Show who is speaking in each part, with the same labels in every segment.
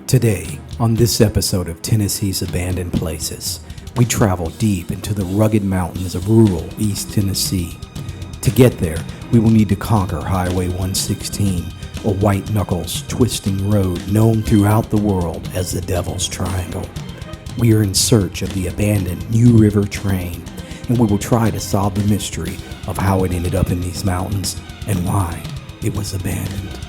Speaker 1: Today, on this episode of Tennessee's Abandoned Places, we travel deep into the rugged mountains of rural East Tennessee. To get there, we will need to conquer Highway 116, a white-knuckles twisting road known throughout the world as the Devil's Triangle. We are in search of the abandoned New River train, and we will try to solve the mystery of how it ended up in these mountains and why it was abandoned.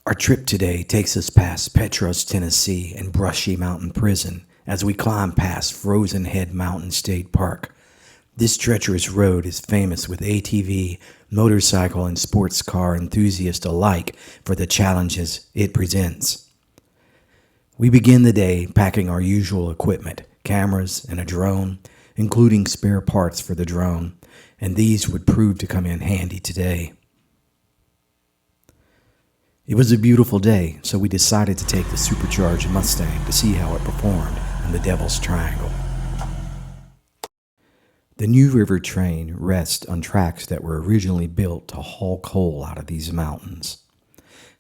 Speaker 1: Our trip today takes us past Petros, Tennessee and Brushy Mountain Prison as we climb past Frozen Head Mountain State Park. This treacherous road is famous with ATV, motorcycle, and sports car enthusiasts alike for the challenges it presents. We begin the day packing our usual equipment, cameras and a drone, including spare parts for the drone, and these would prove to come in handy today. It was a beautiful day, so we decided to take the supercharged Mustang to see how it performed in the Devil's Triangle. The New River train rests on tracks that were originally built to haul coal out of these mountains.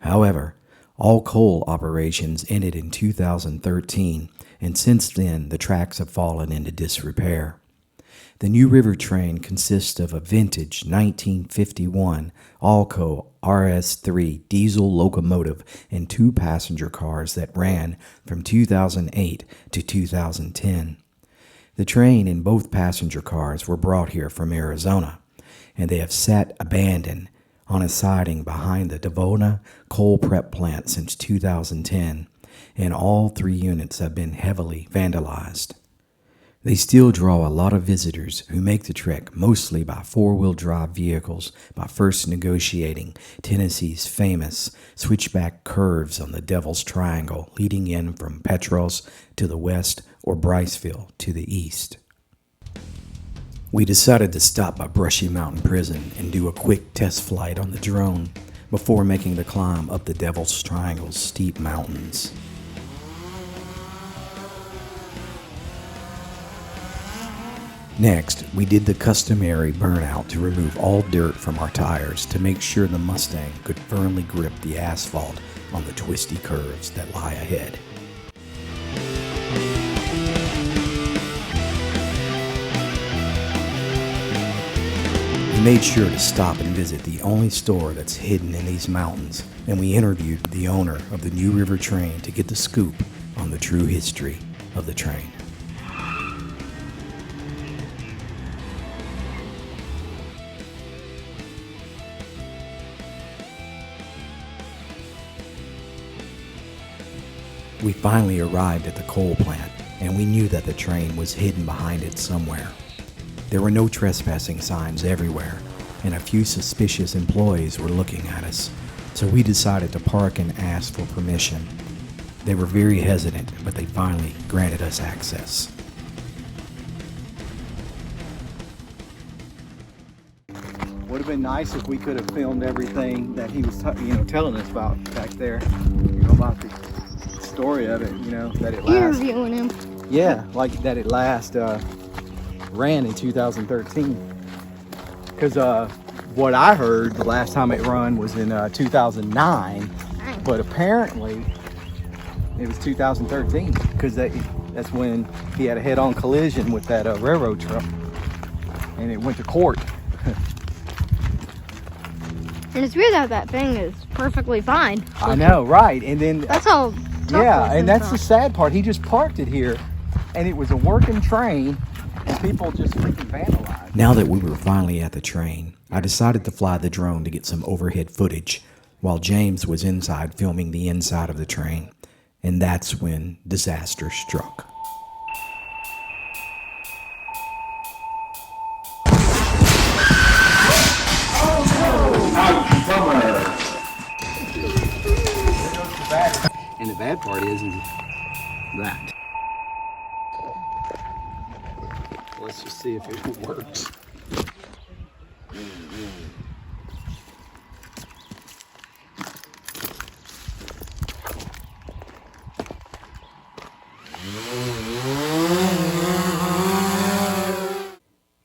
Speaker 1: However, all coal operations ended in 2013, and since then the tracks have fallen into disrepair. The New River train consists of a vintage 1951 Alco RS3 diesel locomotive and two passenger cars that ran from 2008 to 2010. The train and both passenger cars were brought here from Arizona, and they have sat abandoned on a siding behind the Devona coal prep plant since 2010, and all three units have been heavily vandalized. They still draw a lot of visitors who make the trek mostly by four-wheel drive vehicles by first negotiating Tennessee's famous switchback curves on the Devil's Triangle leading in from Petros to the west or Briceville to the east. We decided to stop by Brushy Mountain Prison and do a quick test flight on the drone before making the climb up the Devil's Triangle's steep mountains. Next, we did the customary burnout to remove all dirt from our tires to make sure the Mustang could firmly grip the asphalt on the twisty curves that lie ahead. We made sure to stop and visit the only store that's hidden in these mountains, and we interviewed the owner of the New River train to get the scoop on the true history of the train. We finally arrived at the coal plant, and we knew that the train was hidden behind it somewhere. There were no trespassing signs everywhere, and a few suspicious employees were looking at us, so we decided to park and ask for permission. They were very hesitant, but they finally granted us access.
Speaker 2: Would have been nice if we could have filmed everything that he was telling us about back there, about the story of it, that it last.
Speaker 3: Interviewing him.
Speaker 2: Yeah, like that it last ran in 2013. Because what I heard the last time it run was in 2009, but apparently it was 2013 because that's when he had a head-on collision with that railroad truck, and it went to court.
Speaker 3: And it's weird that thing is perfectly fine.
Speaker 2: I know, right? And then
Speaker 3: that's how.
Speaker 2: Yeah, and that's the sad part. He just parked it here, and it was a working train, and people just freaking vandalized.
Speaker 1: Now that we were finally at the train, I decided to fly the drone to get some overhead footage, while James was inside filming the inside of the train. And that's when disaster struck.
Speaker 2: And the bad part is that Let's just see if it works.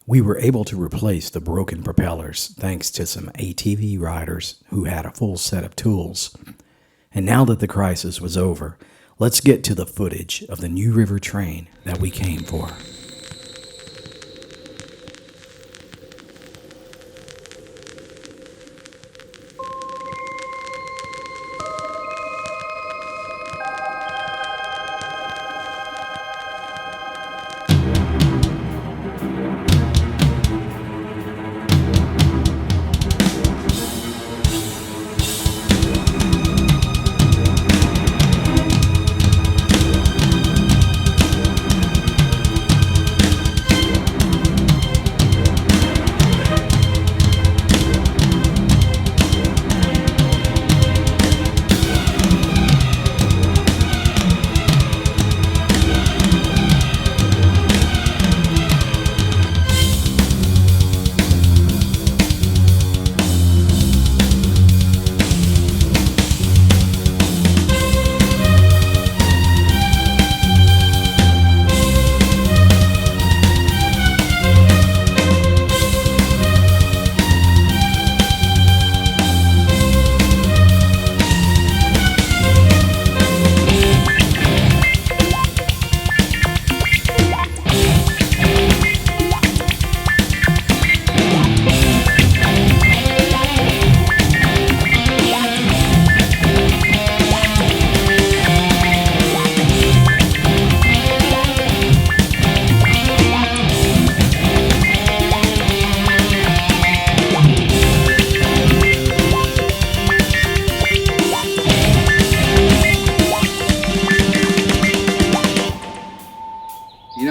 Speaker 1: We were able to replace the broken propellers thanks to some ATV riders who had a full set of tools. And now that the crisis was over, let's get to the footage of the New River train that we came for.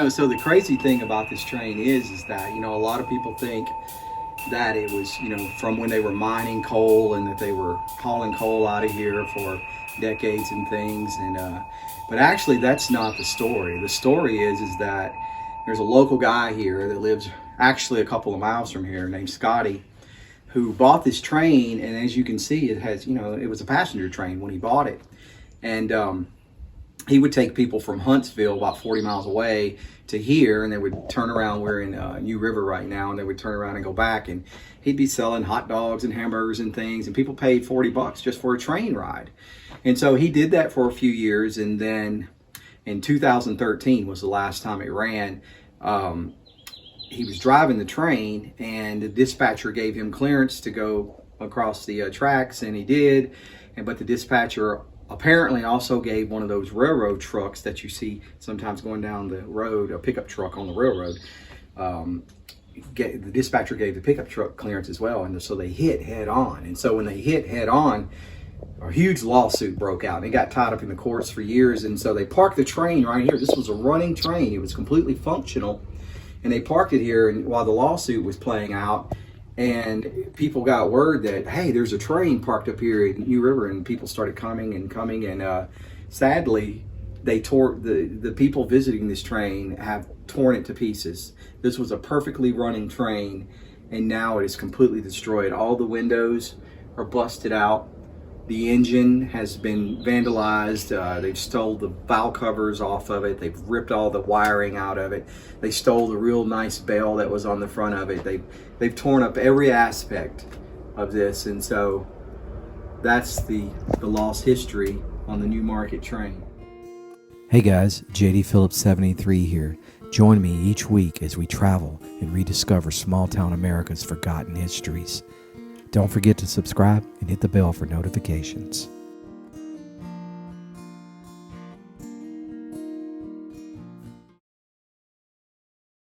Speaker 2: So the crazy thing about this train is that, a lot of people think that it was, from when they were mining coal and that they were hauling coal out of here for decades and things. But actually that's not the story. The story is that there's a local guy here that lives actually a couple of miles from here named Scotty, who bought this train. And as you can see, it has, it was a passenger train when he bought it. And, he would take people from Huntsville, about 40 miles away, to here, and they would turn around. We're in New River right now, and they would turn around and go back, and he'd be selling hot dogs and hamburgers and things, and people paid $40 just for a train ride. And so he did that for a few years, and then in 2013 was the last time it ran. He was driving the train, and the dispatcher gave him clearance to go across the tracks, and he did. But the dispatcher apparently also gave one of those railroad trucks that you see sometimes going down the road, a pickup truck on the railroad. The dispatcher gave the pickup truck clearance as well, and so they hit head on. And so when they hit head on, a huge lawsuit broke out. It got tied up in the courts for years, and so they parked the train right here. This was a running train. It was completely functional, and they parked it here and while the lawsuit was playing out. And people got word that, hey, there's a train parked up here in New River, and people started coming. And sadly, they tore the people visiting this train have torn it to pieces. This was a perfectly running train, and now it is completely destroyed. All the windows are busted out. The engine has been vandalized. They've stole the valve covers off of it. They've ripped all the wiring out of it. They stole the real nice bell that was on the front of it. They've torn up every aspect of this, and so that's the lost history on the New Market train.
Speaker 1: Hey guys, JD Phillips 73 here. Join me each week as we travel and rediscover small town America's forgotten histories. Don't forget to subscribe and hit the bell for notifications.